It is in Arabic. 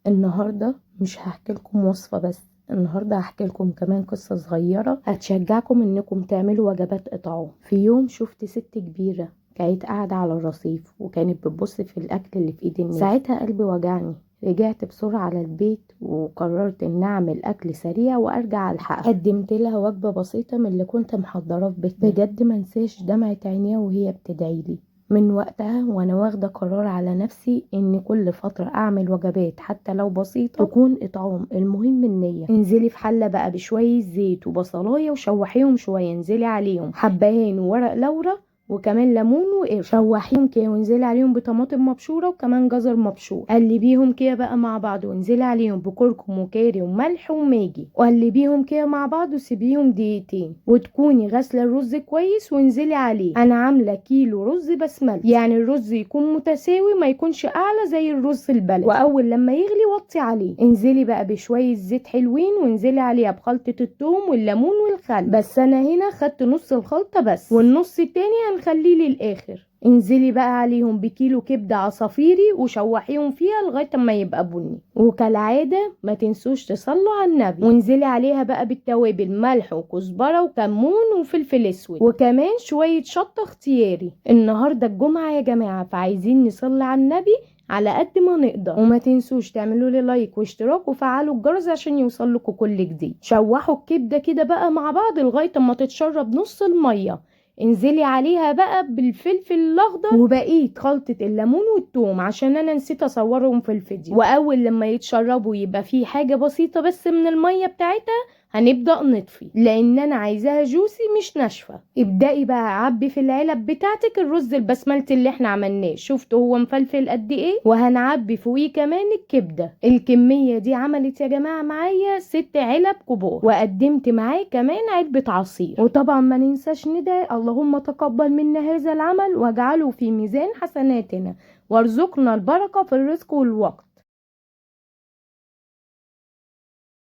النهاردة مش هحكي لكم وصفة بس، النهاردة هحكي لكم كمان قصة صغيرة هتشجعكم انكم تعملوا وجبات اطعام. في يوم شفت ست كبيرة كانت قاعدة على الرصيف وكانت بتبص في الاكل اللي في ايد الناس. ساعتها قلبي وجعني، رجعت بسرعة على البيت وقررت ان اعمل اكل سريع وارجع الحقها. قدمت لها وجبة بسيطة من اللي كنت محضراه في بيتنا. بجد منساش دمعة عينيها وهي بتدعيلي. من وقتها وانا واخدة قرار على نفسي ان كل فترة اعمل وجبات حتى لو بسيطة تكون اطعام. المهم النية. انزلي في حلة بقى بشوية زيت وبصلاية وشوحيهم شوية، انزلي عليهم حبهان وورق لورا وكمان ليمون وقرفة، شوحيهم كده وانزلي عليهم بطماطم مبشوره وكمان جزر مبشور. قلبيهم كده بقى مع بعض وانزلي عليهم بكركم وكاري وملح وماجي، وقلبيهم كده مع بعض وسيبيهم دقيقتين. وتكوني غاسله الرز كويس وانزلي عليه. انا عامله كيلو رز بسمتي، يعني الرز يكون متساوي ما يكونش اعلى زي الرز البلدي. واول لما يغلي وطي عليه. انزلي بقى بشويه زيت حلوين وانزلي عليها بخلطه الثوم والليمون والخل. بس انا هنا خدت نص الخلطه بس والنص التاني هنخليه للاخر. انزلي بقى عليهم بكيلو كبده عصافيري وشوحيهم فيها لغايه ما يبقى بني. وكالعاده ما تنسوش تصلوا على النبي. وانزلي عليها بقى بالتوابل، ملح وكزبره وكمون وفلفل اسود وكمان شويه شطه اختياري. النهارده الجمعه يا جماعه، فعايزين نصلي على النبي على قد ما نقدر. وما تنسوش تعملوا لي لايك واشتراك وفعلوا الجرس عشان يوصل لكم كل جديد. شوحوا الكبده كده بقى مع بعض لغايه ما تتشرب نص الميه. انزلي عليها بقى بالفلفل الاخضر وبقيه خلطه الليمون والثوم عشان انا نسيت اصورهم في الفيديو. واول لما يتشربوا يبقى في حاجه بسيطه بس من الميه بتاعتها، هنبدأ نطفي لان انا عايزاها جوسي مش ناشفه. ابدأي بقى عبي في العلب بتاعتك الرز البسمتي اللي احنا عملناه، شفتوا هو مفلفل قد ايه؟ وهنعبي فوقيه كمان الكبده. الكميه دي عملت يا جماعه معايا 6 علب كبار، وقدمت معاه كمان علبه عصير. وطبعا ما ننساش ندعي اللهم تقبل منا هذا العمل واجعله في ميزان حسناتنا وارزقنا البركه في الرزق والوقت.